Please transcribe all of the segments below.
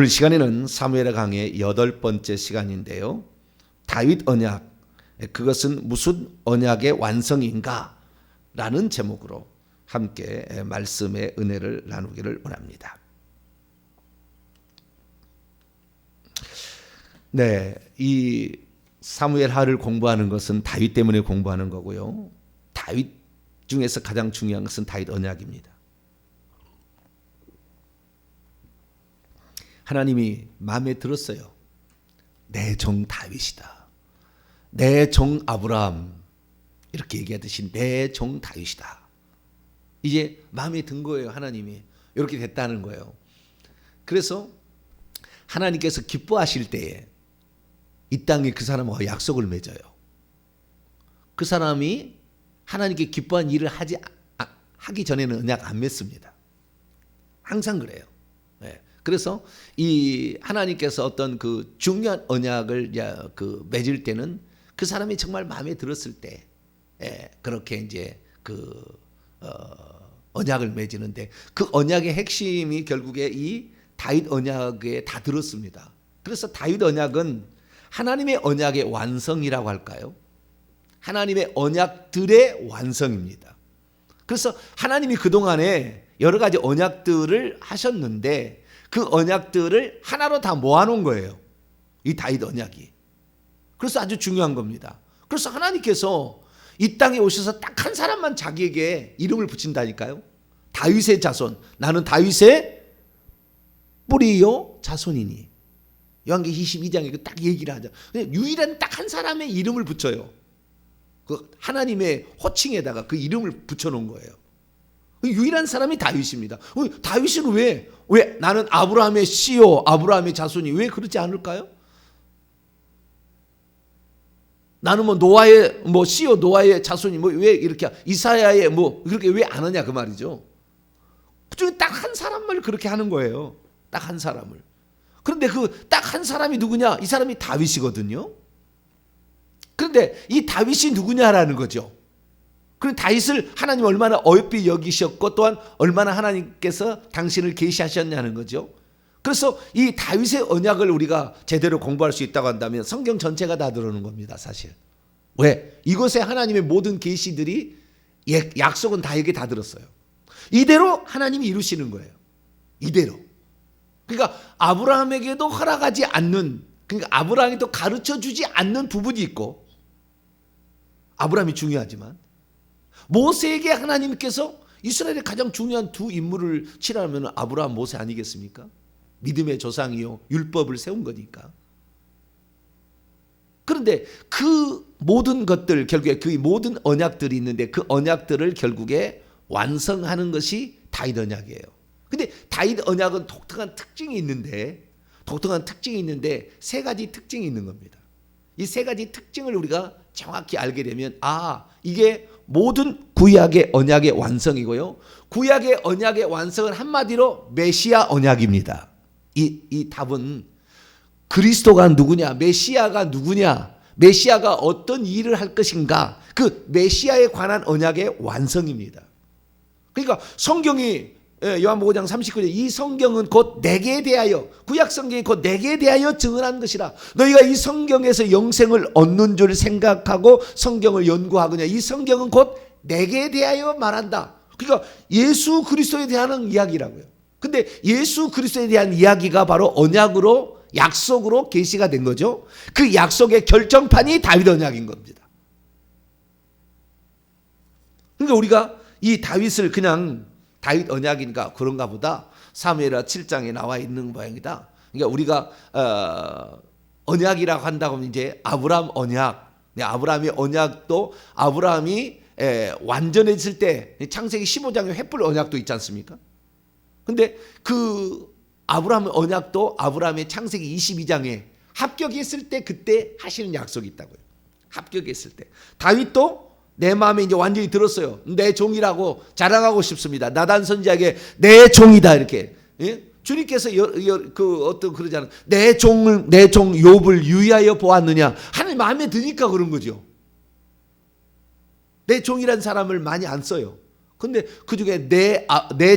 오늘 시간에는 사무엘 강의 8번째 시간인데요. 다윗 언약, 그것은 무슨 언약의 완성인가? 라는 제목으로 함께 말씀의 은혜를 나누기를 원합니다. 네, 이 사무엘 하를 공부하는 것은 다윗 때문에 공부하는 거고요. 다윗 중에서 가장 중요한 것은 다윗 언약입니다. 하나님이 마음에 들었어요. 내 종 다윗이다. 내 종 아브라함, 이렇게 얘기하듯이 내 종 다윗이다. 이제 마음에 든 거예요. 하나님이 이렇게 됐다는 거예요. 그래서 하나님께서 기뻐하실 때에 이 땅에 그 사람과 약속을 맺어요. 그 사람이 하나님께 기뻐한 일을 하기 전에는 언약 안 맺습니다. 항상 그래요. 네. 그래서 이 하나님께서 어떤 그 중요한 언약을 맺을 때는 그 사람이 정말 마음에 들었을 때, 그렇게 이제 언약을 맺는데, 그 언약의 핵심이 결국에 이 다윗 언약에 다 들었습니다. 그래서 다윗 언약은 하나님의 언약의 완성이라고 할까요? 하나님의 언약들의 완성입니다. 그래서 하나님이 그동안에 여러 가지 언약들을 하셨는데 그 언약들을 하나로 다 모아놓은 거예요. 이 다윗 언약이. 그래서 아주 중요한 겁니다. 그래서 하나님께서 이 땅에 오셔서 딱 한 사람만 자기에게 이름을 붙인다니까요. 다윗의 자손. 나는 다윗의 뿌리요 자손이니. 요한계시록 22장에 딱 얘기를 하죠. 유일한 딱 한 사람의 이름을 붙여요. 그 하나님의 호칭에다가 그 이름을 붙여놓은 거예요. 유일한 사람이 다윗입니다. 다윗은 왜 나는 아브라함의 씨요 아브라함의 자손이 왜 그러지 않을까요? 나는 노아의 씨요 노아의 자손이 왜 이렇게 이사야의 그렇게 왜 안 하냐 그 말이죠. 그중에 딱 한 사람을 그렇게 하는 거예요. 딱 한 사람을. 그런데 그 딱 한 사람이 누구냐? 이 사람이 다윗이거든요. 그런데 이 다윗이 누구냐라는 거죠. 그럼 다윗을 하나님 얼마나 어여삐 여기셨고 또한 얼마나 하나님께서 당신을 계시하셨냐는 거죠. 그래서 이 다윗의 언약을 우리가 제대로 공부할 수 있다고 한다면 성경 전체가 다 들어오는 겁니다. 사실. 왜? 이곳에 하나님의 모든 계시들이 약속은 다에게 다 들었어요. 이대로 하나님이 이루시는 거예요. 이대로. 그러니까 아브라함에게도 허락하지 않는, 그러니까 아브라함이 또 가르쳐주지 않는 부분이 있고, 아브라함이 중요하지만 모세에게 하나님께서 이스라엘의 가장 중요한 두 인물을 치라면 아브라함, 모세 아니겠습니까? 믿음의 조상이요 율법을 세운 거니까. 그런데 그 모든 것들, 결국에 그 모든 언약들이 있는데 그 언약들을 결국에 완성하는 것이 다윗 언약이에요. 근데 다윗 언약은 독특한 특징이 있는데 세 가지 특징이 있는 겁니다. 이 세 가지 특징을 우리가 정확히 알게 되면 이게 모든 구약의 언약의 완성이고요. 구약의 언약의 완성은 한마디로 메시아 언약입니다. 이 답은 그리스도가 누구냐, 메시아가 누구냐, 메시아가 어떤 일을 할 것인가, 그 메시아에 관한 언약의 완성입니다. 그러니까 성경이 요한복음 5장 39절 이 성경은 곧 내게 대하여, 구약 성경이 곧 내게 대하여 증언한 것이라. 너희가 이 성경에서 영생을 얻는 줄 생각하고 성경을 연구하거냐. 이 성경은 곧 내게 대하여 말한다. 그러니까 예수 그리스도에 대한 이야기라고요. 근데 예수 그리스도에 대한 이야기가 바로 언약으로, 약속으로 계시가 된 거죠. 그 약속의 결정판이 다윗 언약인 겁니다. 그러니까 우리가 이 다윗을 그냥 다윗 언약이니까 그런가 보다, 사무엘하 7장에 나와 있는 모양이다. 그러니까 우리가 언약이라고 한다고 하면 이제 아브라함 언약, 아브라함의 언약도 아브라함이 완전해질 때 창세기 15장에 횃불 언약도 있지 않습니까? 근데 그 아브라함의 언약도 아브라함의 창세기 22장에 합격했을 때 그때 하시는 약속이 있다고요. 합격했을 때. 다윗도 내 마음에 이제 완전히 들었어요. 내 종이라고 자랑하고 싶습니다. 나단 선지자에게 내 종이다 이렇게. 예? 주님께서 그러잖아요. 내 종 욥을 유의하여 보았느냐. 하나님 마음에 드니까 그런 거죠. 내 종이란 사람을 많이 안 써요. 근데 그 중에 내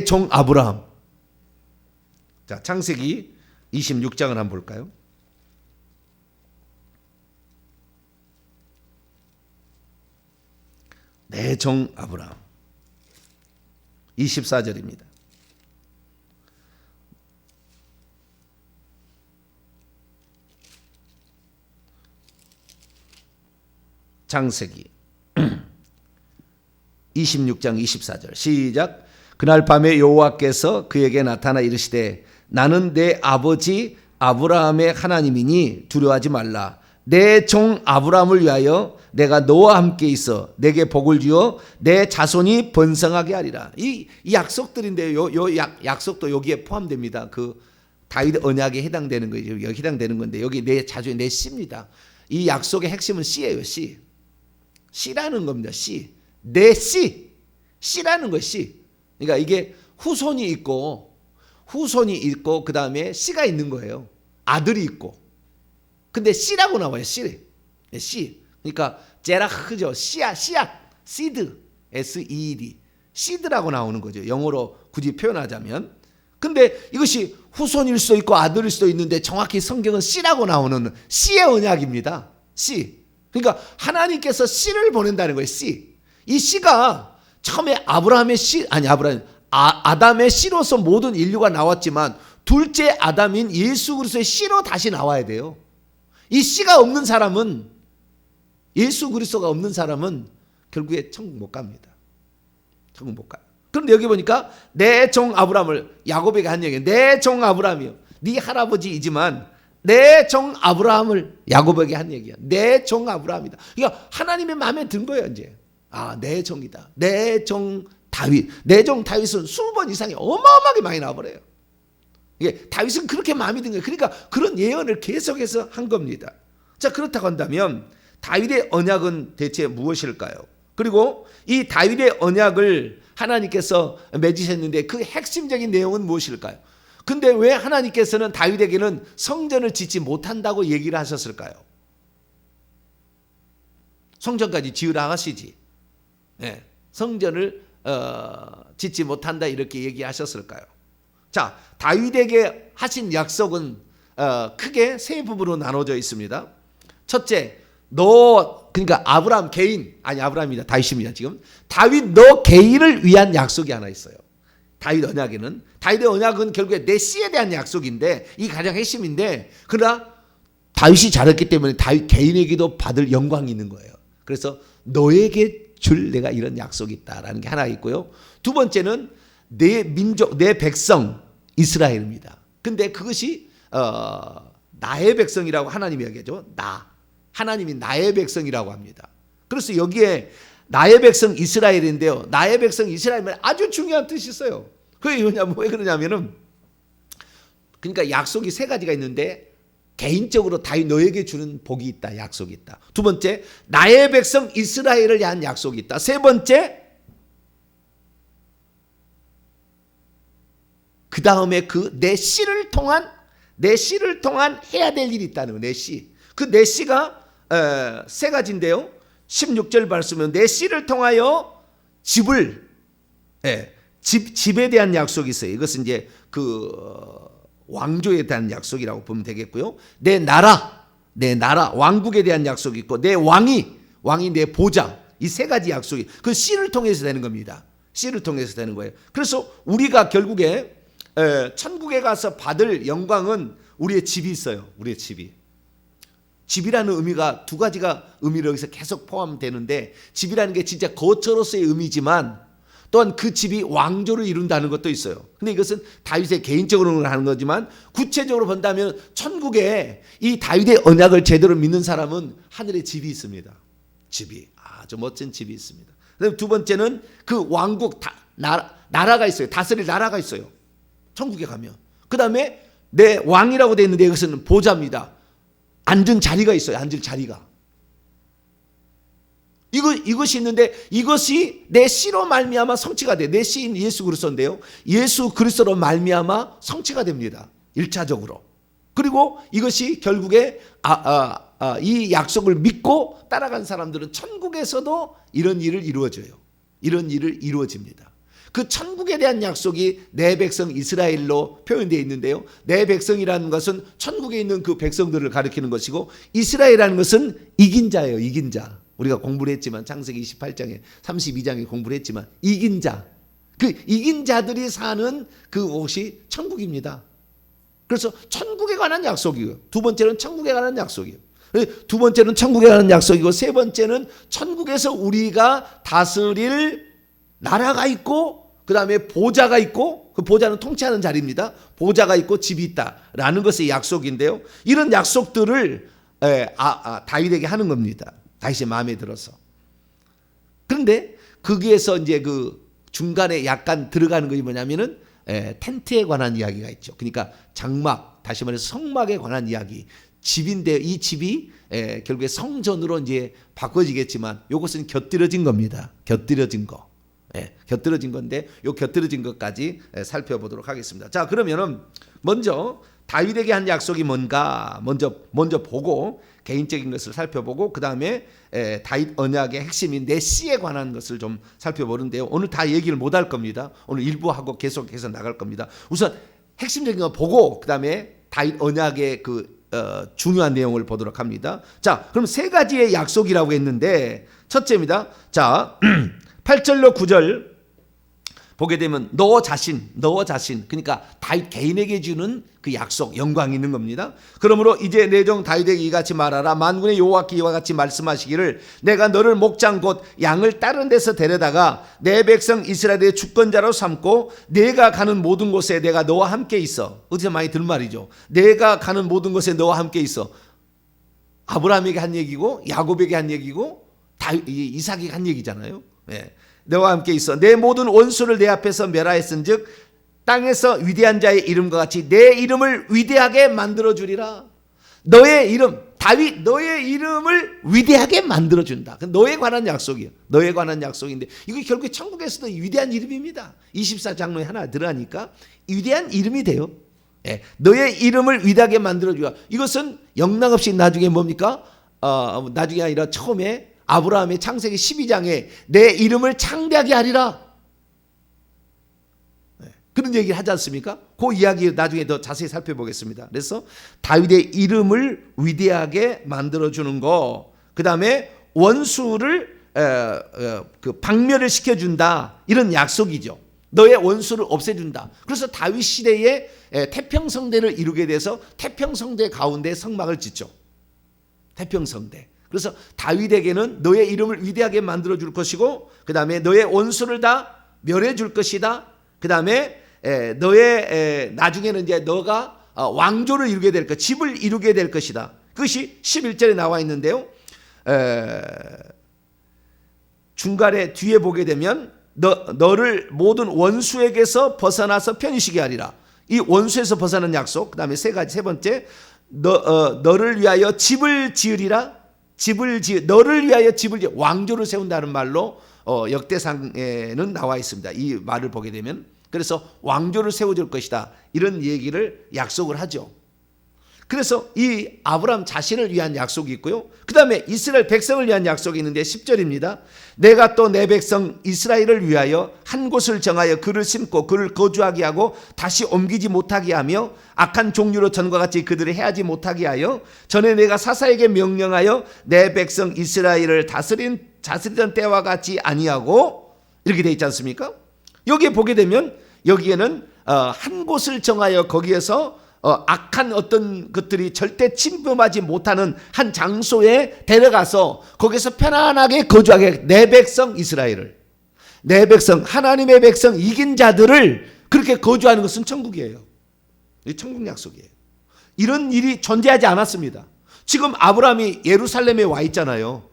종 아브라함. 자, 창세기 26장을 한번 볼까요? 내 종 아브라함 24절입니다. 창세기 26장 24절 시작. 그날 밤에 여호와께서 그에게 나타나 이르시되 나는 내 아버지 아브라함의 하나님이니 두려워하지 말라. 내 종 아브라함을 위하여 내가 너와 함께 있어 내게 복을 주어 내 자손이 번성하게 하리라. 이 약속들인데요. 요 약속도 여기에 포함됩니다. 그 다윗 언약에 해당되는 거죠. 여기 해당되는 건데 여기 내 자손이 내 씨입니다. 이 약속의 핵심은 씨예요. 씨. 씨라는 겁니다. 씨. 내 씨. 씨라는 거 씨. 그러니까 이게 후손이 있고 그 다음에 씨가 있는 거예요. 아들이 있고. 근데 씨라고 나와요. 씨. 씨. 그러니까 제라흐죠. 씨앗. 시드. SED. 시드라고 나오는 거죠. 영어로 굳이 표현하자면. 근데 이것이 후손일 수도 있고 아들일 수도 있는데 정확히 성경은 씨라고 나오는 씨의 언약입니다. 씨. 그러니까 하나님께서 씨를 보낸다는 거예요. 씨. 이 씨가 처음에 아담의 씨로서 모든 인류가 나왔지만 둘째 아담인 예수 그리스도의 씨로 다시 나와야 돼요. 이 씨가 없는 사람은 예수 그리스도가 없는 사람은 결국에 천국 못 갑니다. 천국 못 가요. 그런데 여기 보니까 내 종 아브라함을 야곱에게 한 얘기예요. 내 종 아브라함이요. 네 할아버지이지만 내 종 아브라함을 야곱에게 한 얘기야. 내 종 아브라함이다. 그러니까 하나님의 마음에 든 거예요. 이제 내 종이다. 내 종 다윗. 내 종 다윗은 20번 이상이 어마어마하게 많이 나와버려요. 이게 다윗은 그렇게 마음이 든 거예요. 그러니까 그런 예언을 계속해서 한 겁니다. 자, 그렇다고 한다면 다윗의 언약은 대체 무엇일까요? 그리고 이 다윗의 언약을 하나님께서 맺으셨는데 그 핵심적인 내용은 무엇일까요? 근데 왜 하나님께서는 다윗에게는 성전을 짓지 못한다고 얘기를 하셨을까요? 성전까지 지으라 하시지. 네, 성전을 짓지 못한다 이렇게 얘기하셨을까요? 자, 다윗에게 하신 약속은 크게 세 부분으로 나눠져 있습니다. 첫째, 그러니까 아브라함 개인, 아브라함입니다. 다윗입니다. 지금 다윗 너 개인을 위한 약속이 하나 있어요. 다윗의 언약은 결국에 내 씨에 대한 약속인데 이 가장 핵심인데, 그러나 다윗이 잘했기 때문에 다윗 개인에게도 받을 영광이 있는 거예요. 그래서 너에게 줄 내가 이런 약속이 있다라는 게 하나 있고요. 두 번째는 내 민족, 내 백성 이스라엘입니다. 근데 그것이 나의 백성이라고 하나님이 얘기하죠. 하나님이 나의 백성이라고 합니다. 그래서 여기에 나의 백성 이스라엘인데요. 나의 백성 이스라엘은 아주 중요한 뜻이 있어요. 그게 왜 그러냐면은, 그러니까 약속이 세 가지가 있는데 개인적으로 다윗 너에게 주는 복이 있다. 약속이 있다. 두 번째, 나의 백성 이스라엘을 위한 약속이 있다. 세 번째, 그 다음에 내 씨를 통한 해야 될 일이 있다는 거예요. 내 씨. 그 내 씨가 세 가지인데요. 16절 말씀은 내 씨를 통하여 집에 대한 약속이 있어요. 이것은 이제 그 왕조에 대한 약속이라고 보면 되겠고요. 내 나라, 왕국에 대한 약속이 있고, 내 왕이 내 보좌, 이 세 가지 약속이 그 씨를 통해서 되는 겁니다. 씨를 통해서 되는 거예요. 그래서 우리가 결국에 천국에 가서 받을 영광은 우리의 집이 있어요. 우리의 집이. 집이라는 의미가 두 가지가 의미로 여기서 계속 포함되는데, 집이라는 게 진짜 거처로서의 의미지만 또한 그 집이 왕조를 이룬다는 것도 있어요. 근데 이것은 다윗의 개인적으로 하는 거지만 구체적으로 본다면 천국에 이 다윗의 언약을 제대로 믿는 사람은 하늘에 집이 있습니다. 집이 아주 멋진 집이 있습니다. 그다음에 두 번째는 그 왕국 나라가 있어요. 다스릴 나라가 있어요. 천국에 가면. 그다음에 내 왕이라고 되어 있는데 이것은 보좌입니다. 앉은 자리가 있어요. 앉을 자리가. 이것이 있는데 이것이 내 씨로 말미암아 성취가 돼. 내 씨인 예수 그리스도인데요. 예수 그리스도로 말미암아 성취가 됩니다. 1차적으로. 그리고 이것이 결국에 이 약속을 믿고 따라간 사람들은 천국에서도 이런 일을 이루어져요. 이런 일을 이루어집니다. 그 천국에 대한 약속이 내 백성 이스라엘로 표현되어 있는데요. 내 백성이라는 것은 천국에 있는 그 백성들을 가리키는 것이고, 이스라엘이라는 것은 이긴 자예요. 이긴 자. 우리가 공부를 했지만 창세기 28장에 32장에 공부를 했지만 이긴 자. 그 이긴 자들이 사는 그곳이 천국입니다. 그래서 천국에 관한 약속이고요. 두 번째는 천국에 관한 약속이에요. 두 번째는 천국에 관한 약속이고, 세 번째는 천국에서 우리가 다스릴 나라가 있고, 그 다음에 보좌가 있고, 그 보좌는 통치하는 자리입니다. 보좌가 있고 집이 있다라는 것의 약속인데요. 이런 약속들을 다윗에게 하는 겁니다. 다윗의 마음에 들어서. 그런데 거기에서 이제 그 중간에 약간 들어가는 것이 뭐냐면은 텐트에 관한 이야기가 있죠. 그러니까 장막, 다시 말해서 성막에 관한 이야기. 집인데 이 집이 결국에 성전으로 이제 바꿔지겠지만 이것은 곁들여진 겁니다. 곁들여진 거. 곁들여진 건데 요 곁들여진 것까지 살펴보도록 하겠습니다. 자, 그러면은 먼저 다윗에게 한 약속이 뭔가 먼저 보고 개인적인 것을 살펴보고, 그 다음에 다윗 언약의 핵심인 내시에 관한 것을 좀 살펴보는데요. 오늘 다 얘기를 못 할 겁니다. 오늘 일부 하고 계속해서 나갈 겁니다. 우선 핵심적인 거 보고 그 다음에 다윗 언약의 중요한 내용을 보도록 합니다. 자, 그럼 세 가지의 약속이라고 했는데 첫째입니다. 자, 8절로 9절 보게 되면 너 자신, 그러니까 다윗 개인에게 주는 그 약속, 영광이 있는 겁니다. 그러므로 이제 내 종 다윗에게 이같이 말하라. 만군의 여호와께 이와 같이 말씀하시기를, 내가 너를 목장 곧 양을 다른 데서 데려다가 내 백성 이스라엘의 주권자로 삼고 내가 가는 모든 곳에 내가 너와 함께 있어. 어디서 많이 들은 말이죠. 내가 가는 모든 곳에 너와 함께 있어. 아브라함에게 한 얘기고 야곱에게 한 얘기고 이삭에게 한 얘기잖아요. 너와 함께 있어. 내 모든 원수를 내 앞에서 멸하였은즉 땅에서 위대한 자의 이름과 같이 내 이름을 위대하게 만들어 주리라. 너의 이름, 다윗 너의 이름을 위대하게 만들어 준다. 너에 관한 약속이에요. 너에 관한 약속인데 이거 결국에 천국에서도 위대한 이름입니다. 24장로에 하나 들어가니까 위대한 이름이 돼요. 너의 이름을 위대하게 만들어 주라. 이것은 영락없이 나중에 뭡니까? 나중에 아니라 처음에 아브라함의 창세기 12장에 내 이름을 창대하게 하리라. 그런 얘기를 하지 않습니까? 그 이야기 나중에 더 자세히 살펴보겠습니다. 그래서 다윗의 이름을 위대하게 만들어주는 거, 그 다음에 원수를 박멸을 시켜준다. 이런 약속이죠. 너의 원수를 없애준다. 그래서 다윗 시대에 태평성대를 이루게 돼서 태평성대 가운데 성막을 짓죠. 태평성대. 그래서 다윗에게는 너의 이름을 위대하게 만들어 줄 것이고, 그 다음에 너의 원수를 다 멸해 줄 것이다. 그 다음에 나중에는 이제 너가 왕조를 이루게 될 것, 집을 이루게 될 것이다. 그것이 11절에 나와 있는데요. 중간에 뒤에 보게 되면 너를 모든 원수에게서 벗어나서 편히 쉬게 하리라. 이 원수에서 벗어난 약속. 그 다음에 세 번째, 너를 위하여 집을 지으리라. 너를 위하여 집을 지어 왕조를 세운다는 말로 역대상에는 나와 있습니다. 이 말을 보게 되면. 그래서 왕조를 세워줄 것이다. 이런 얘기를 약속을 하죠. 그래서 이 아브라함 자신을 위한 약속이 있고요. 그 다음에 이스라엘 백성을 위한 약속이 있는데 10절입니다. 내가 또 내 백성 이스라엘을 위하여 한 곳을 정하여 그를 심고 그를 거주하게 하고 다시 옮기지 못하게 하며 악한 종류로 전과 같이 그들을 해하지 못하게 하여 전에 내가 사사에게 명령하여 내 백성 이스라엘을 다스리던 때와 같이 아니하고, 이렇게 돼 있지 않습니까? 여기에 보게 되면 여기에는 한 곳을 정하여 거기에서 악한 어떤 것들이 절대 침범하지 못하는 한 장소에 데려가서 거기서 편안하게 거주하게, 내 백성 이스라엘을, 내 백성 하나님의 백성 이긴 자들을 그렇게 거주하는 것은 천국이에요. 이 천국 약속이에요. 이런 일이 존재하지 않았습니다. 지금 아브라함이 예루살렘에 와 있잖아요.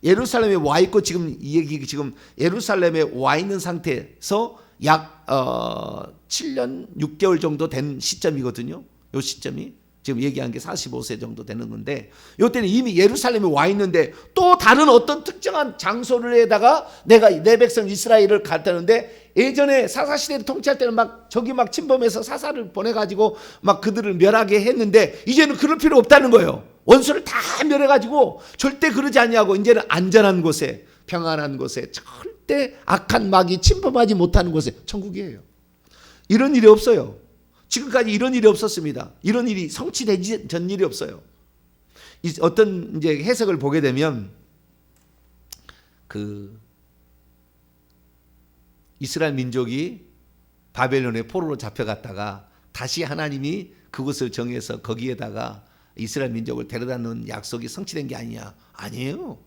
예루살렘에 와 있고 지금 예루살렘에 와 있는 상태에서 약 7년 6개월 정도 된 시점이거든요. 요 시점이 지금 얘기한 게 45세 정도 되는 건데, 이때는 이미 예루살렘에 와 있는데 또 다른 어떤 특정한 장소를에다가 내가 내 백성 이스라엘을 갔다는데, 예전에 사사시대를 통치할 때는 적이 침범해서 사사를 보내가지고 그들을 멸하게 했는데 이제는 그럴 필요 없다는 거예요. 원수를 다 멸해가지고 절대 그러지 아니하고 이제는 안전한 곳에, 평안한 곳에, 절대 악한 마귀 침범하지 못하는 곳에 천국이에요. 이런 일이 없어요. 지금까지 이런 일이 없었습니다. 이런 일이 성취되지 전 일이 없어요. 어떤 이제 해석을 보게 되면 그 이스라엘 민족이 바벨론의 포로로 잡혀갔다가 다시 하나님이 그곳을 정해서 거기에다가 이스라엘 민족을 데려다 놓은 약속이 성취된 게 아니냐? 아니에요.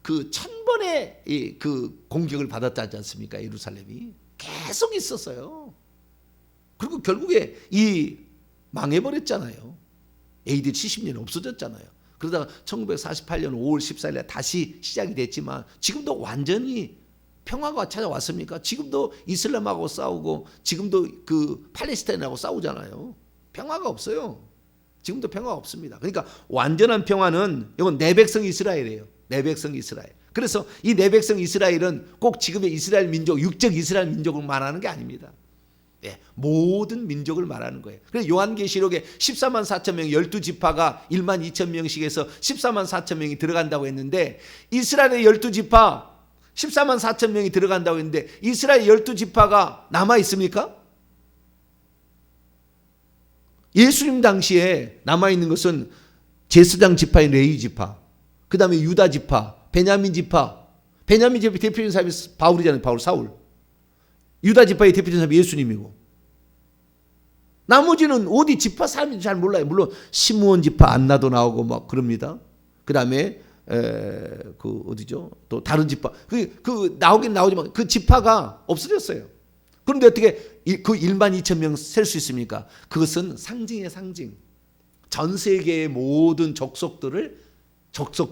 그 1000번의 그 공격을 받았지 않습니까? 예루살렘이 계속 있었어요. 그리고 결국에 이 망해버렸잖아요. AD 70년 없어졌잖아요. 그러다가 1948년 5월 14일에 다시 시작이 됐지만 지금도 완전히 평화가 찾아왔습니까? 지금도 이슬람하고 싸우고 지금도 그 팔레스타인하고 싸우잖아요. 평화가 없어요. 지금도 평화가 없습니다. 그러니까 완전한 평화는 이건 내 백성 이스라엘이에요. 내 백성 이스라엘. 그래서 이 내 백성 이스라엘은 꼭 지금의 이스라엘 민족, 육적 이스라엘 민족을 말하는 게 아닙니다. 네, 모든 민족을 말하는 거예요. 그래서 요한계시록에 14만 4천 명, 12지파가 1만 2천 명씩 해서 14만 4천 명이 들어간다고 했는데 이스라엘의 12지파 14만 4천 명이 들어간다고 했는데 이스라엘 12지파가 남아 있습니까? 예수님 당시에 남아 있는 것은 제사장 지파인 레위 지파, 그 다음에 유다 지파, 베냐민 지파. 베냐민 지파의 대표적인 사람이 바울이잖아요. 바울, 사울. 유다 지파의 대표적인 사람이 예수님이고. 나머지는 어디 지파 사람인지 잘 몰라요. 물론 시므온 지파 안나도 나오고 막 그럽니다. 그 다음에 그 어디죠? 또 다른 지파. 그 나오긴 나오지만 그 지파가 없어졌어요. 그런데 어떻게 그 1만 2천 명 셀 수 있습니까? 그것은 상징의 상징. 전 세계의 모든 족속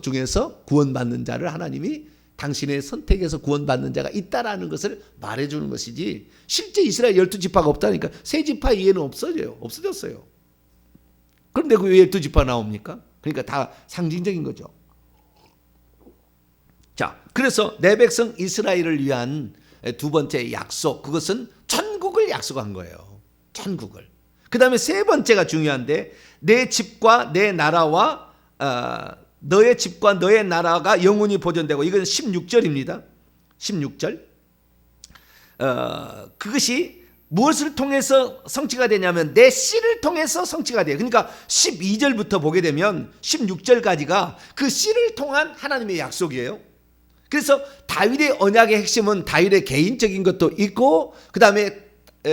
중에서 구원받는 자를 하나님이 당신의 선택에서 구원받는 자가 있다라는 것을 말해주는 것이지 실제 이스라엘 12지파가 없다니까. 세 지파 이해는 없어졌어요. 그런데 그 왜 12지파 나옵니까? 그러니까 다 상징적인 거죠. 자, 그래서 내 백성 이스라엘을 위한 두 번째 약속, 그것은 천국을 약속한 거예요. 천국을. 그 다음에 세 번째가 중요한데 내 집과 내 나라와 너의 집과 너의 나라가 영원히 보존되고, 이건 16절입니다. 16절. 그것이 무엇을 통해서 성취가 되냐면 내 씨를 통해서 성취가 돼요. 그러니까 12절부터 보게 되면 16절까지가 그 씨를 통한 하나님의 약속이에요. 그래서 다윗의 언약의 핵심은 다윗의 개인적인 것도 있고, 그 다음에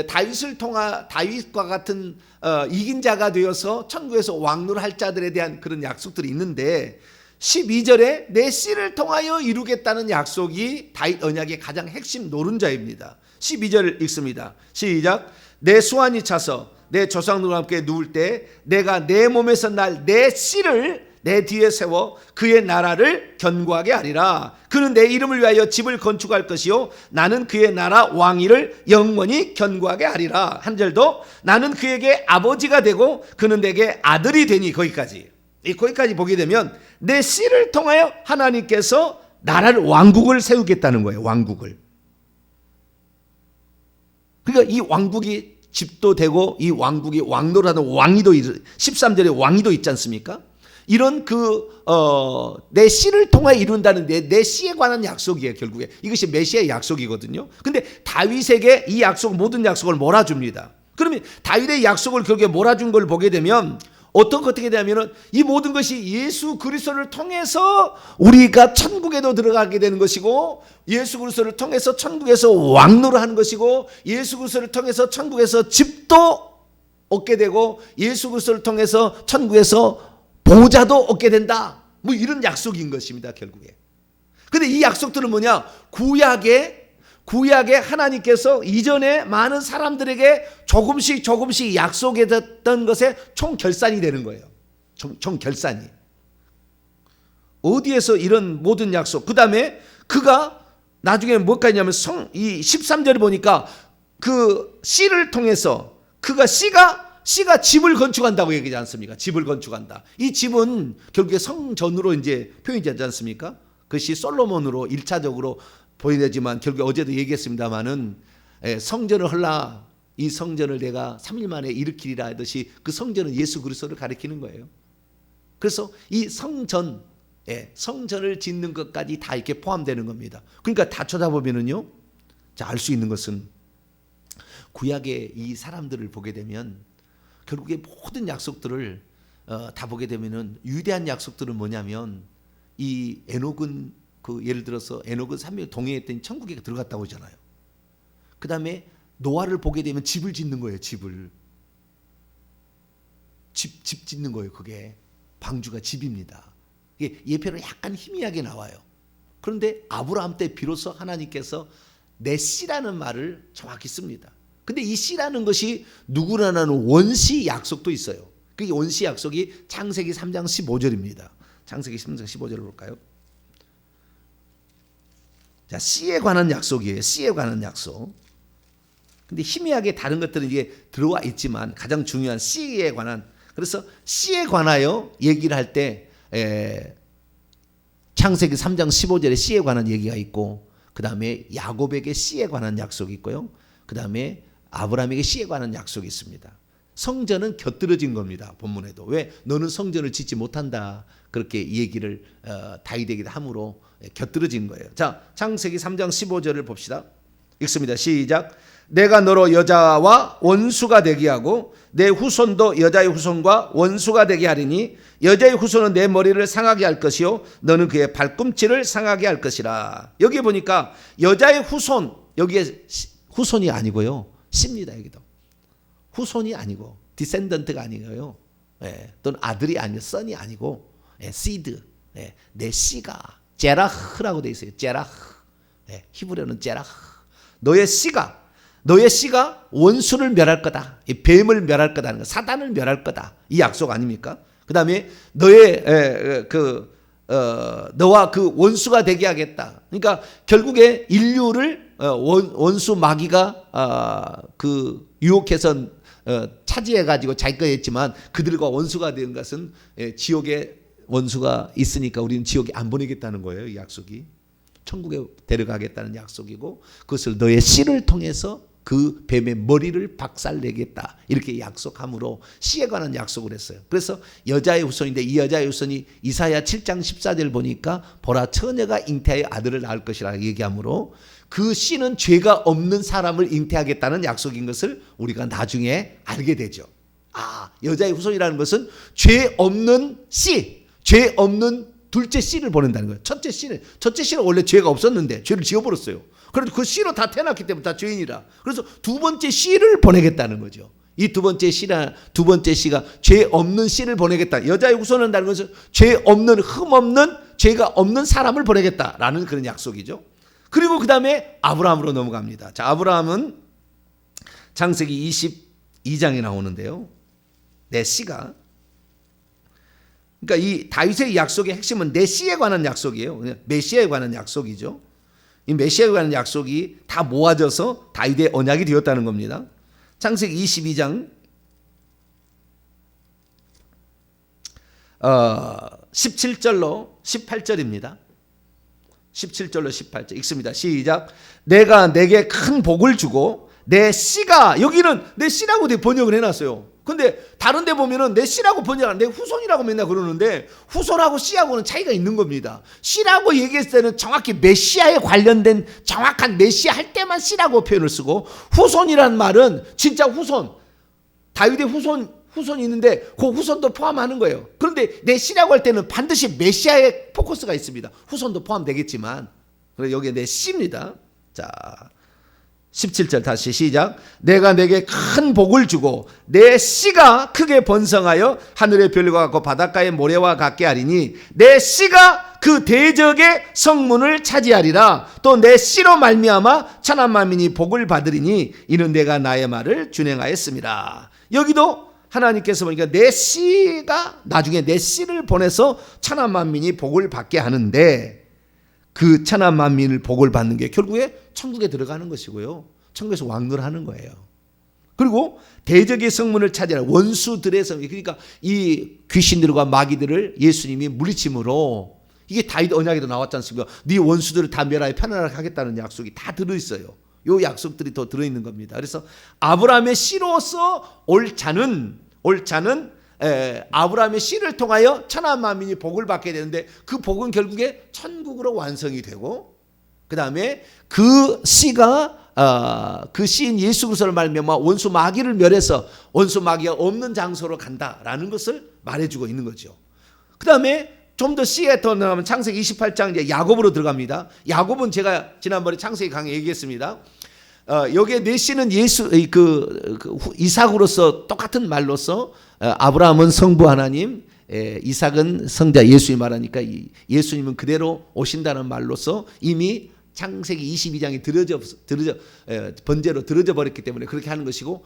다윗과 같은 이긴 자가 되어서 천국에서 왕노할 자들에 대한 그런 약속들이 있는데 12절에 내 씨를 통하여 이루겠다는 약속이 다윗 언약의 가장 핵심 노른자입니다. 12절 읽습니다. 시작. 내 수완이 차서 내 조상들과 함께 누울 때 내가 내 몸에서 날 내 씨를 내 뒤에 세워 그의 나라를 견고하게 하리라. 그는 내 이름을 위하여 집을 건축할 것이요 나는 그의 나라 왕위를 영원히 견고하게 하리라. 한 절 더. 나는 그에게 아버지가 되고 그는 내게 아들이 되니. 거기까지 보게 되면 내 씨를 통하여 하나님께서 나라를, 왕국을 세우겠다는 거예요. 왕국을. 그러니까 이 왕국이 집도 되고 이 왕국이 왕노라는 왕위도 13절에 왕위도 있지 않습니까? 이런 내 씨를 통해 이룬다는 내 씨에 관한 약속이에요. 결국에 이것이 메시아의 약속이거든요. 근데 다윗에게 이 약속, 모든 약속을 몰아줍니다. 그러면 다윗의 약속을 결국에 몰아준 걸 보게 되면 어떻게 되냐면은 이 모든 것이 예수 그리스도를 통해서 우리가 천국에도 들어가게 되는 것이고, 예수 그리스도를 통해서 천국에서 왕노를 하는 것이고, 예수 그리스도를 통해서 천국에서 집도 얻게 되고, 예수 그리스도를 통해서 천국에서 보호자도 얻게 된다. 뭐 이런 약속인 것입니다. 결국에. 근데 이 약속들은 뭐냐? 구약에 하나님께서 이전에 많은 사람들에게 조금씩 약속했던 것의 총결산이 되는 거예요. 총결산이. 어디에서 이런 모든 약속. 그 다음에 그가 나중에 뭐가 있냐면 이 13절에 보니까 그 씨를 통해서 씨가 집을 건축한다고 얘기하지 않습니까? 집을 건축한다. 이 집은 결국에 성전으로 이제 표현이 되지 않습니까? 그것이 솔로몬으로 1차적으로 보여되지만 결국에 어제도 얘기했습니다마는 성전을 헐라, 이 성전을 내가 3일 만에 일으키리라 하듯이 그 성전은 예수 그리스도를 가리키는 거예요. 그래서 이 성전, 예, 성전을 짓는 것까지 다 이렇게 포함되는 겁니다. 그러니까 다 쳐다보면은요, 자, 알 수 있는 것은 구약의 이 사람들을 보게 되면 결국에 모든 약속들을 다 보게 되면은 위대한 약속들은 뭐냐면 이 에녹은 예를 들어서 에녹은 3명 동행했더니 천국에 들어갔다고 하잖아요. 그 다음에 노아를 보게 되면 집을 짓는 거예요. 집을 집 짓는 거예요. 그게 방주가 집입니다. 이게 예표로 약간 희미하게 나와요. 그런데 아브라함 때 비로소 하나님께서 내 씨라는 말을 정확히 씁니다. 근데 이 씨라는 것이 누구라는 원시 약속도 있어요. 그 원시 약속이 창세기 3장 15절입니다. 창세기 3장 15절을 볼까요? 자, 씨에 관한 약속이에요. 씨에 관한 약속. 근데 희미하게 다른 것들은 이게 들어와 있지만 가장 중요한 씨에 관한, 그래서 씨에 관하여 얘기를 할 때 창세기 3장 15절에 씨에 관한 얘기가 있고, 그 다음에 야곱에게 씨에 관한 약속이 있고요. 그 다음에 아브라함에게 씨에 관한 약속이 있습니다. 성전은 곁들여진 겁니다. 본문에도. 왜? 너는 성전을 짓지 못한다. 그렇게 얘기를 다윗에게 함으로 곁들여진 거예요. 자, 창세기 3장 15절을 봅시다. 읽습니다. 시작. 내가 너로 여자와 원수가 되게 하고 내 후손도 여자의 후손과 원수가 되게 하리니 여자의 후손은 내 머리를 상하게 할 것이요 너는 그의 발꿈치를 상하게 할 것이라. 여기 보니까 여자의 후손, 여기에 후손이 아니고요, 씨입니다. 여기도 후손이 아니고 디센던트가 아니고요, 또는 아들이 아니고 선이 아니고 시드, 내 씨가 제라흐라고 되어 있어요. 제라흐, 히브리어는 제라흐. 너의 씨가 원수를 멸할 거다. 이 뱀을 멸할 거다. 사단을 멸할 거다. 이 약속 아닙니까? 그 다음에 너와 그 원수가 되게 하겠다. 그러니까 결국에 인류를 원수 마귀가 유혹해서 차지해가지고 자기 거 했지만 그들과 원수가 된 것은 지옥에 원수가 있으니까 우리는 지옥에 안 보내겠다는 거예요. 이 약속이. 천국에 데려가겠다는 약속이고 그것을 너의 씨를 통해서 그 뱀의 머리를 박살내겠다. 이렇게 약속함으로 씨에 관한 약속을 했어요. 그래서 여자의 후손인데 이 여자의 후손이 이사야 7장 14절 보니까 보라 처녀가 잉태하여 아들을 낳을 것이라 얘기함으로 그 씨는 죄가 없는 사람을 잉태하겠다는 약속인 것을 우리가 나중에 알게 되죠. 아, 여자의 후손이라는 것은 죄 없는 씨, 죄 없는 둘째 씨를 보낸다는 거예요. 첫째 씨는 원래 죄가 없었는데 죄를 지어버렸어요. 그래서 그 씨로 다 태어났기 때문에 다 죄인이라. 그래서 두 번째 씨를 보내겠다는 거죠. 이 두 번째 씨가 죄 없는 씨를 보내겠다. 여자의 후손을 한다는 것은 죄 없는, 흠 없는, 죄가 없는 사람을 보내겠다라는 그런 약속이죠. 그리고 그 다음에 아브라함으로 넘어갑니다. 자, 아브라함은 창세기 22장에 나오는데요. 내 씨가, 그러니까 이 다윗의 약속의 핵심은 내 씨에 관한 약속이에요. 메시아에 관한 약속이죠. 이 메시아에 관한 약속이 다 모아져서 다윗의 언약이 되었다는 겁니다. 창세기 22장 17절로 18절입니다. 17절로 18절 읽습니다. 시작. 내가 내게 큰 복을 주고 내 씨가, 여기는 내 씨라고 번역을 해놨어요. 근데 다른 데 보면은 내 씨라고 번역하는, 내 후손이라고 맨날 그러는데 후손하고 씨하고는 차이가 있는 겁니다. 씨라고 얘기했을 때는 정확히 메시아에 관련된 정확한 메시아 할 때만 씨라고 표현을 쓰고, 후손이라는 말은 진짜 후손, 다윗의 후손이 있는데 그 후손도 포함하는 거예요. 그런데 내 씨라고 할 때는 반드시 메시아에 포커스가 있습니다. 후손도 포함되겠지만, 그래서 여기에 내 씨입니다. 자, 17절 다시 시작. 내가 내게 큰 복을 주고 내 씨가 크게 번성하여 하늘의 별과 같고 바닷가의 모래와 같게 하리니 내 씨가 그 대적의 성문을 차지하리라. 또 내 씨로 말미암아 천한 만민이 복을 받으리니 이는 내가 나의 말을 준행하였습니다. 여기도 하나님께서 보니까 내 씨가 나중에 내 씨를 보내서 천한 만민이 복을 받게 하는데, 그 천한 만민을 복을 받는 게 결국에 천국에 들어가는 것이고요. 천국에서 왕노하는 거예요. 그리고 대적의 성문을 차지하는 원수들의 성, 그러니까 이 귀신들과 마귀들을 예수님이 물리침으로, 이게 다윗 언약에도 나왔지 않습니까? 네 원수들을 다 멸하여 편안하게 하겠다는 약속이 다 들어있어요. 요 약속들이 더 들어있는 겁니다. 그래서 아브라함의 씨로서 올 자는 아브라함의 씨를 통하여 천하 만민이 복을 받게 되는데 그 복은 결국에 천국으로 완성이 되고 그 다음에 그 씨가 그 씨인 예수 그리스도를 말미암아 원수 마귀를 멸해서 원수 마귀가 없는 장소로 간다라는 것을 말해주고 있는 거죠. 그 다음에 좀 더 씨에 더 나가면 창세기 28장 이제 야곱으로 들어갑니다. 야곱은 제가 지난번에 창세기 강의 얘기했습니다. 여기에 내 씨는 예수 이삭으로서 똑같은 말로서 아브라함은 성부 하나님, 이삭은 성자 예수님 말하니까 예수님은 그대로 오신다는 말로서 이미 창세기 22장이 번제로 들어져 버렸기 때문에 그렇게 하는 것이고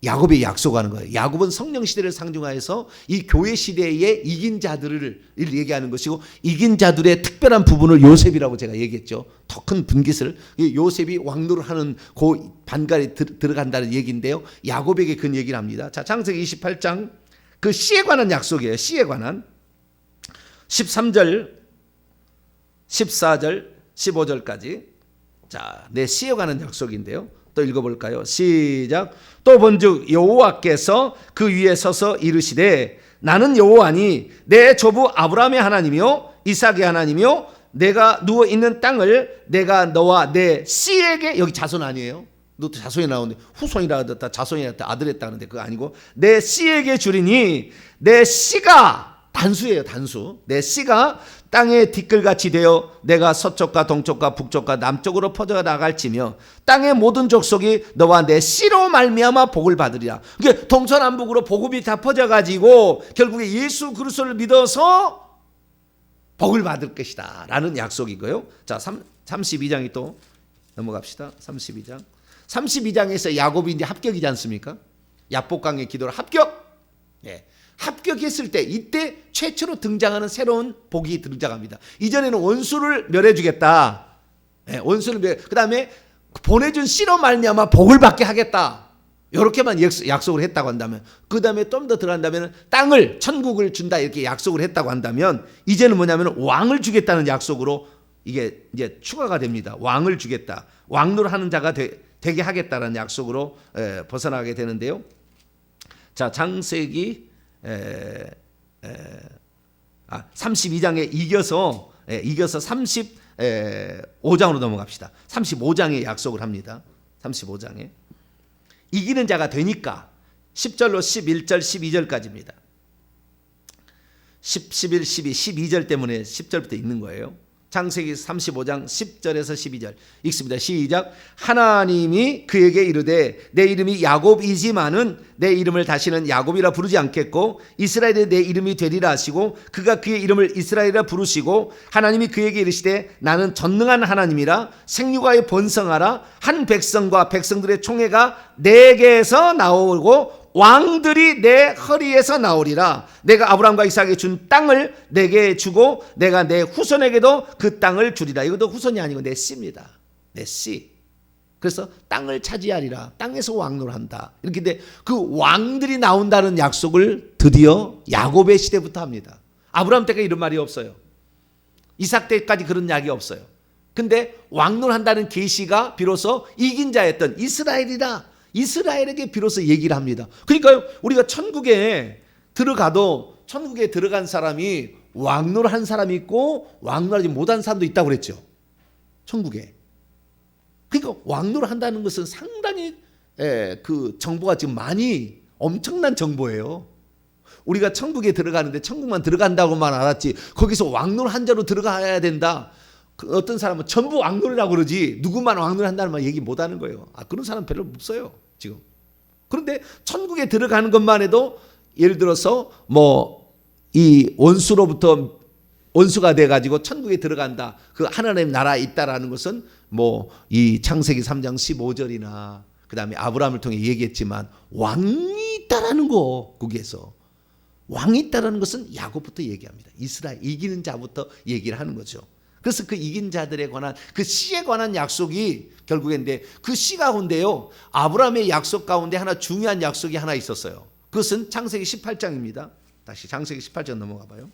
야곱이 약속하는 거예요. 야곱은 성령 시대를 상징하여서 이 교회 시대에 이긴 자들을 얘기하는 것이고 이긴 자들의 특별한 부분을 요셉이라고 제가 얘기했죠. 더 큰 분깃을 요셉이 왕노를 하는 그 반갈에 들어간다는 얘기인데요. 야곱에게 그런 얘기를 합니다. 자, 창세기 28장 그 씨에 관한 약속이에요. 씨에 관한 13절, 14절, 15절까지 자, 내 씨에 관한 약속인데요. 또 읽어볼까요? 시작. 또 본즉 여호와께서 그 위에 서서 이르시되 나는 여호와니 내 조부 아브라함의 하나님이요 이삭의 하나님이요 내가 누워 있는 땅을 내가 너와 내 씨에게 여기 자손 아니에요? 너 자손이 나오는데 후손이라 하다 자손이라 하다 아들 했다 하는데 그거 아니고 내 씨에게 주리니 내 씨가 단수예요. 단수. 내 씨가 땅의 티끌같이 되어 내가 서쪽과 동쪽과 북쪽과 남쪽으로 퍼져 나갈지며 땅의 모든 족속이 너와 내 씨로 말미암아 복을 받으리라. 그게 동서남북으로 복음이 다 퍼져가지고 결국에 예수 그리스도를 믿어서 복을 받을 것이다 라는 약속이고요. 자, 32장이 또 넘어갑시다. 32장. 32장에서 야곱이 이제 합격이지 않습니까? 야복강의 기도로 합격. 예. 합격했을 때 이때 최초로 등장하는 새로운 복이 등장합니다. 이전에는 원수를 멸해주겠다. 네, 원수를 그 다음에 보내준 씨로 말미암아 복을 받게 하겠다. 이렇게만 약속을 했다고 한다면 그 다음에 좀 더 들어간다면 땅을 천국을 준다 이렇게 약속을 했다고 한다면 이제는 뭐냐면 왕을 주겠다는 약속으로 이게 이제 추가가 됩니다. 왕을 주겠다. 왕노를 하는 자가 되게 하겠다는 약속으로 벗어나게 되는데요. 자, 창세기 32장에 이겨서 35장으로 넘어갑시다. 35장에 약속을 합니다. 35장에 이기는 자가 되니까 10절로 11절 12절까지입니다. 10, 11, 12, 12절 때문에 10절부터 읽는 거예요. 창세기 35장 10절에서 12절 읽습니다. 시작. 하나님이 그에게 이르되 내 이름이 야곱이지만은 내 이름을 다시는 야곱이라 부르지 않겠고 이스라엘의 내 이름이 되리라 하시고 그가 그의 이름을 이스라엘이라 부르시고 하나님이 그에게 이르시되 나는 전능한 하나님이라 생육하여 번성하라 한 백성과 백성들의 총회가 내게서 나오고 왕들이 내 허리에서 나오리라. 내가 아브라함과 이삭에게 준 땅을 내게 주고 내가 내 후손에게도 그 땅을 주리라. 이것도 후손이 아니고 내 씨입니다. 내 씨. 그래서 땅을 차지하리라. 땅에서 왕노를 한다. 이렇게 돼. 그 왕들이 나온다는 약속을 드디어 야곱의 시대부터 합니다. 아브라함 때까지 이런 말이 없어요. 이삭 때까지 그런 이야기 없어요. 근데 왕노를 한다는 계시가 비로소 이긴 자였던 이스라엘에게 비로소 얘기를 합니다. 그러니까 우리가 천국에 들어가도 천국에 들어간 사람이 왕노를 한 사람이 있고 왕노하지 못한 사람도 있다고 그랬죠. 천국에. 그러니까 왕노를 한다는 것은 상당히 그 정보가 지금 많이 엄청난 정보예요. 우리가 천국에 들어가는데 천국만 들어간다고만 알았지 거기서 왕노를 한 자로 들어가야 된다. 어떤 사람은 전부 왕노래라고 그러지 누구만 왕노래 한다는 말 얘기 못하는 거예요. 그런 사람 별로 없어요 지금. 그런데 천국에 들어가는 것만 해도 예를 들어서 이 원수로부터 원수가 돼가지고 천국에 들어간다. 그 하나님 나라에 있다라는 것은 이 창세기 3장 15절이나 그 다음에 아브라함을 통해 얘기했지만 왕이 있다라는 거 거기에서 왕이 있다라는 것은 야곱부터 얘기합니다. 이스라엘 이기는 자부터 얘기를 하는 거죠. 그래서 그 이긴 자들에 관한 그 씨에 관한 약속이 결국인데 그 씨 가운데요 아브라함의 약속 가운데 하나 중요한 약속이 하나 있었어요. 그것은 창세기 18장입니다. 다시 창세기 18장 넘어가 봐요.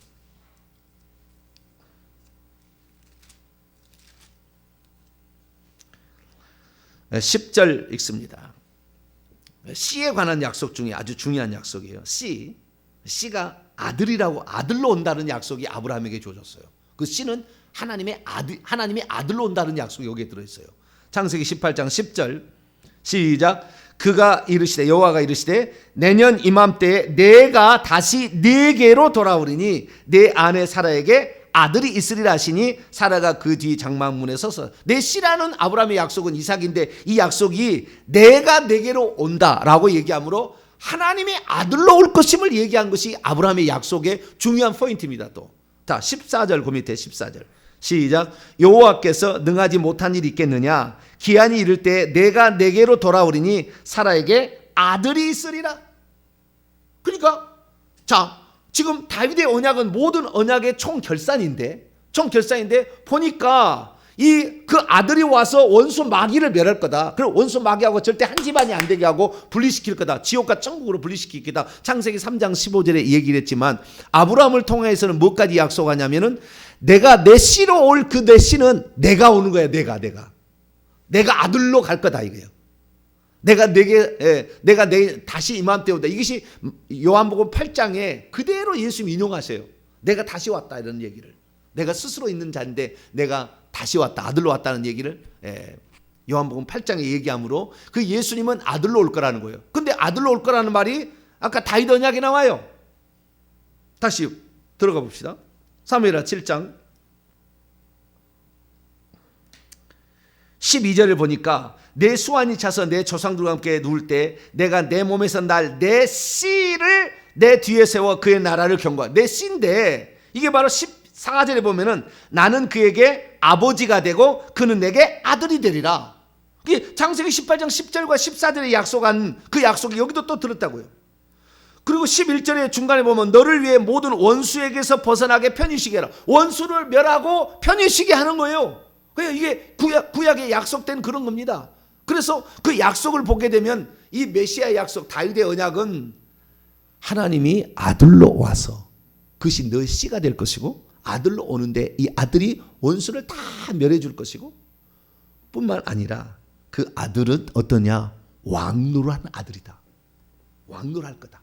네, 10절 읽습니다. 씨에 관한 약속 중에 아주 중요한 약속이에요. 씨 씨가 아들이라고 아들로 온다는 약속이 아브라함에게 주어졌어요. 그 씨는 하나님의 아들로 온다는 약속이 여기에 들어있어요. 창세기 18장 10절 시작. 그가 이르시되 여호와가 이르시되 내년 이맘때에 내가 다시 네게로 돌아오리니 내 아내 사라에게 아들이 있으리라 하시니 사라가 그 뒤 장막문에 서서 내 씨라는 아브라함의 약속은 이삭인데 이 약속이 내가 네게로 온다라고 얘기하므로 하나님의 아들로 올 것임을 얘기한 것이 아브라함의 약속의 중요한 포인트입니다. 또 자 14절 그 밑에 14절 시작. 여호와께서 능하지 못한 일이 있겠느냐 기한이 이를 때 내가 네게로 돌아오리니 사라에게 아들이 있으리라. 그러니까 자 지금 다윗의 언약은 모든 언약의 총결산인데 보니까 그 아들이 와서 원수 마귀를 멸할 거다. 그리고 원수 마귀하고 절대 한 집안이 안 되게 하고 분리시킬 거다. 지옥과 천국으로 분리시킬 거다. 창세기 3장 15절에 얘기를 했지만 아브라함을 통해서는 뭐까지 약속하냐면은 내가 내 씨로 올 그 내 씨는 내가 오는 거야. 내가 아들로 갈 거다 이거예요. 내가 다시 이맘때 온다. 이것이 요한복음 8장에 그대로 예수님 인용하세요. 내가 다시 왔다 이런 얘기를. 내가 스스로 있는 자인데 내가 다시 왔다. 아들로 왔다는 얘기를 요한복음 8장에 얘기하므로 그 예수님은 아들로 올 거라는 거예요. 근데 아들로 올 거라는 말이 아까 다윗 언약에 나와요. 다시 들어가 봅시다. 사무엘하 7장 12절을 보니까 내 수완이 차서 내 조상들과 함께 누울 때 내가 내 몸에서 날 내 씨를 내 뒤에 세워 그의 나라를 경고하. 내 씨인데 이게 바로 14절에 보면은 나는 그에게 아버지가 되고 그는 내게 아들이 되리라. 이게 창세기 18장 10절과 14절에 약속한 그 약속이 여기도 또 들었다고요. 그리고 11절에 중간에 보면 너를 위해 모든 원수에게서 벗어나게 편히 해라. 원수를 멸하고 편히 쉬게 하는 거예요. 이게 구약에 약속된 그런 겁니다. 그래서 그 약속을 보게 되면 이 메시아 약속 다윗의 언약은 하나님이 아들로 와서 그것이 너의 씨가 될 것이고 아들로 오는데 이 아들이 원수를 다 멸해 줄 것이고 뿐만 아니라 그 아들은 어떠냐? 왕노로한 아들이다. 왕노할 거다.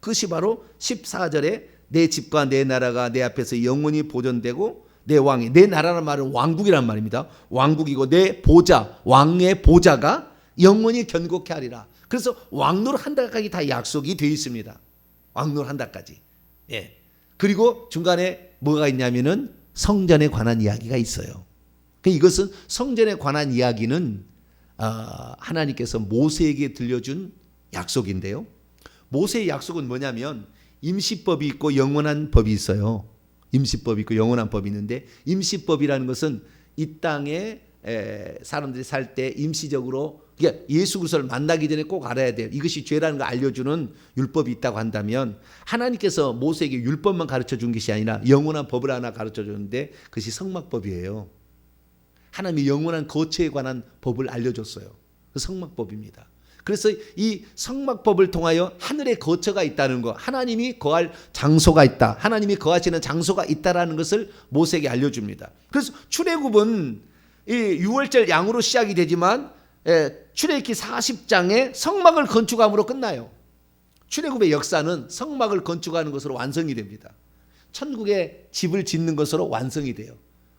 그것이 바로 14절에 내 집과 내 나라가 내 앞에서 영원히 보존되고 내 왕이, 내 나라는 말은 왕국이란 말입니다. 왕국이고 내 보좌, 왕의 보좌가 영원히 견고케 하리라. 그래서 왕노를 한다까지 다 약속이 되어 있습니다. 왕노를 한다까지. 그리고 중간에 뭐가 있냐면은 성전에 관한 이야기가 있어요. 이것은 성전에 관한 이야기는 하나님께서 모세에게 들려준 약속인데요. 모세의 약속은 뭐냐면 임시법이 있고 영원한 법이 있어요. 임시법이 있고 영원한 법이 있는데 임시법이라는 것은 이 땅에 사람들이 살 때 임시적으로 예수 그리스도를 만나기 전에 꼭 알아야 될 이것이 죄라는 걸 알려주는 율법이 있다고 한다면 하나님께서 모세에게 율법만 가르쳐 준 것이 아니라 영원한 법을 하나 가르쳐 줬는데 그것이 성막법이에요. 하나님이 영원한 거처에 관한 법을 알려줬어요. 그 성막법입니다. 그래서 이 성막법을 통하여 하늘의 거처가 있다는 것, 하나님이 거할 장소가 있다, 하나님이 거하시는 장소가 있다라는 것을 모세에게 알려줍니다. 그래서 출애굽은 이 6월절 양으로 시작이 되지만 출애굽기 40장에 성막을 건축함으로 끝나요. 출애굽의 역사는 성막을 건축하는 것으로 완성이 됩니다. 천국에 집을 짓는 것으로 완성이 돼요.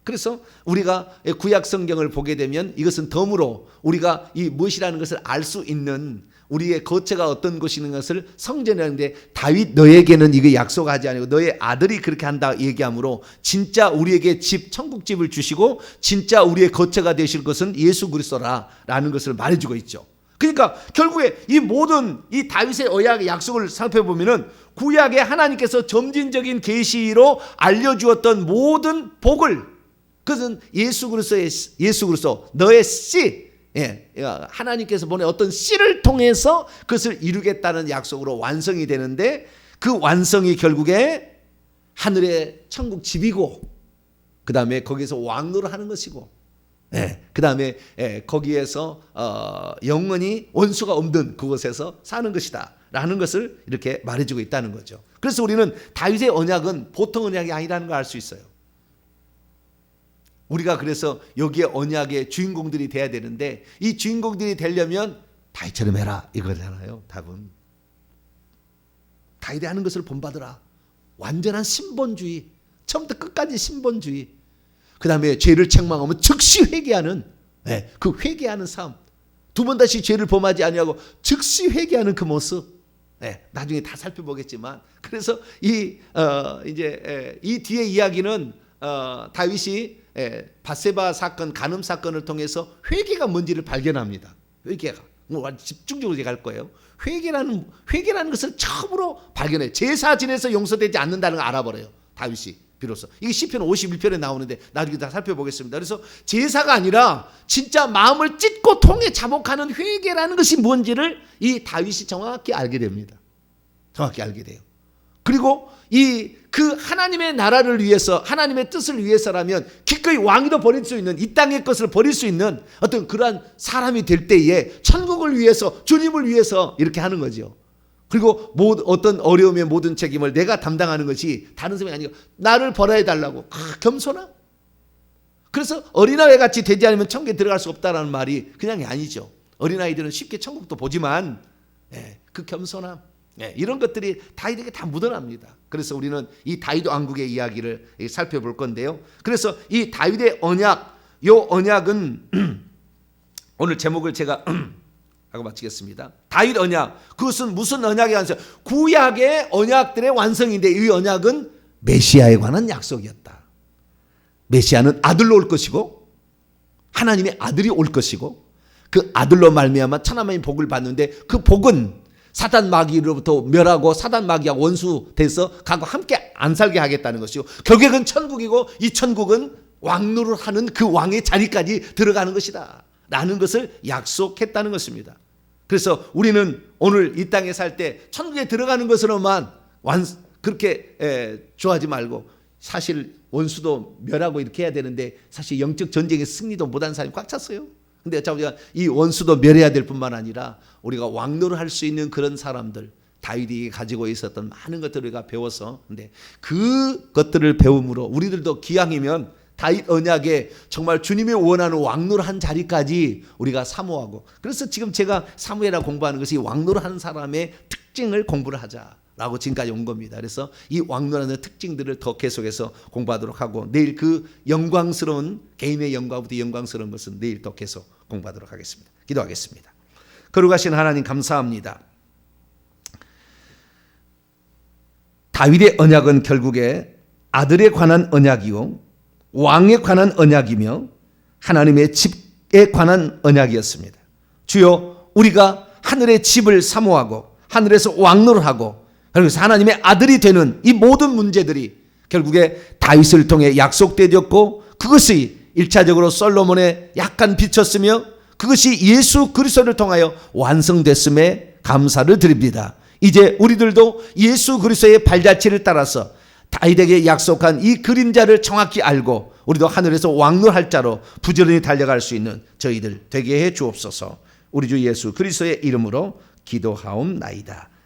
그래서 우리가 구약 성경을 보게 되면 이것은 덤으로 우리가 이 무엇이라는 것을 알 수 있는 우리의 거처가 어떤 것이는 것을 성전이라는데 다윗 너에게는 이거 약속하지 아니고 너의 아들이 그렇게 한다 얘기하므로 진짜 우리에게 집 천국집을 주시고 진짜 우리의 거처가 되실 것은 예수 그리스도라라는 것을 말해주고 있죠. 그러니까 결국에 이 모든 이 다윗의 언약의 약속을 살펴보면은 구약에 하나님께서 점진적인 계시로 알려주었던 모든 복을 그것은 예수 그리스도 너의 씨 하나님께서 보낸 어떤 씨를 통해서 그것을 이루겠다는 약속으로 완성이 되는데 그 완성이 결국에 하늘의 천국 집이고 그 다음에 거기에서 왕노를 하는 것이고 그 다음에 거기에서 영원히 원수가 없는 그곳에서 사는 것이다 라는 것을 이렇게 말해주고 있다는 거죠. 그래서 우리는 다윗의 언약은 보통 언약이 아니라는 걸 알 수 있어요. 우리가 그래서 여기에 언약의 주인공들이 돼야 되는데 이 주인공들이 되려면 다윗처럼 해라 이거잖아요. 답은 다윗이 하는 것을 본받으라. 완전한 신본주의, 처음부터 끝까지 신본주의. 그 다음에 죄를 책망하면 즉시 회개하는, 그 회개하는 삶. 두 번 다시 죄를 범하지 아니하고 즉시 회개하는 그 모습. 나중에 다 살펴보겠지만, 그래서 이 뒤에 이야기는 다윗이 밧세바 사건, 간음 사건을 통해서 회개가 뭔지를 발견합니다. 회개가 집중적으로 갈 거예요. 회개라는 것을 처음으로 발견해. 제사 지내서 용서되지 않는다는 걸 알아버려요. 다윗이 비로소. 이게 시편 51편에 나오는데 나중에 다 살펴보겠습니다. 그래서 제사가 아니라 진짜 마음을 찢고 통에 자복하는 회개라는 것이 뭔지를 이 다윗이 정확히 알게 됩니다. 정확히 알게 돼요. 그리고 그 하나님의 나라를 위해서, 하나님의 뜻을 위해서라면 기꺼이 왕위도 버릴 수 있는, 이 땅의 것을 버릴 수 있는 어떤 그러한 사람이 될 때에 천국을 위해서, 주님을 위해서 이렇게 하는 거죠. 그리고 어떤 어려움의 모든 책임을 내가 담당하는 것이 다른 사람이 아니고 나를 벌어야 달라고. 겸손함. 그래서 어린아이 같이 되지 않으면 천국에 들어갈 수 없다라는 말이 그냥이 아니죠. 어린아이들은 쉽게 천국도 보지만 그 겸손함, 이런 것들이 다윗에게 다 묻어납니다. 그래서 우리는 이 다윗 왕국의 이야기를 살펴볼 건데요. 그래서 이 다윗의 언약, 요 언약은 오늘 제목을 제가 하고 마치겠습니다. 다윗 언약, 그것은 무슨 언약의 완성? 구약의 언약들의 완성인데 이 언약은 메시아에 관한 약속이었다. 메시아는 아들로 올 것이고 하나님의 아들이 올 것이고 그 아들로 말미암아 천하만이 복을 받는데 그 복은 사단 마귀로부터 멸하고 사단 마귀와 원수 돼서 가고 함께 안 살게 하겠다는 것이고 결국은 천국이고 이 천국은 왕노를 하는 그 왕의 자리까지 들어가는 것이다 라는 것을 약속했다는 것입니다. 그래서 우리는 오늘 이 땅에 살 때 천국에 들어가는 것으로만 그렇게 좋아하지 말고 사실 원수도 멸하고 이렇게 해야 되는데 사실 영적 전쟁의 승리도 못한 사람이 꽉 찼어요. 근데 우리가 이 원수도 멸해야 될 뿐만 아니라 우리가 왕노를 할 수 있는 그런 사람들, 다윗이 가지고 있었던 많은 것들을 우리가 배워서, 근데 그것들을 배움으로 우리들도 기왕이면 다윗 언약에 정말 주님이 원하는 왕노를 한 자리까지 우리가 사모하고, 그래서 지금 제가 사무엘하 공부하는 것이 왕노를 하는 사람의 특징을 공부를 하자라고 지금까지 온 겁니다. 그래서 이 왕노라는 특징들을 더 계속해서 공부하도록 하고, 내일 그 영광스러운 개인의 영광부터 영광스러운 것은 내일 더 계속 공부하도록 하겠습니다. 기도하겠습니다. 거룩하신 하나님 감사합니다. 다윗의 언약은 결국에 아들에 관한 언약이요 왕에 관한 언약이며 하나님의 집에 관한 언약이었습니다. 주여, 우리가 하늘의 집을 사모하고 하늘에서 왕노를 하고 그래서 하나님의 아들이 되는 이 모든 문제들이 결국에 다윗을 통해 약속되었고 그것이 1차적으로 솔로몬에 약간 비쳤으며 그것이 예수 그리스도를 통하여 완성됐음에 감사를 드립니다. 이제 우리들도 예수 그리스도의 발자취를 따라서 다윗에게 약속한 이 그림자를 정확히 알고 우리도 하늘에서 왕노할 자로 부지런히 달려갈 수 있는 저희들 되게 해 주옵소서. 우리 주 예수 그리스도의 이름으로 기도하옵나이다.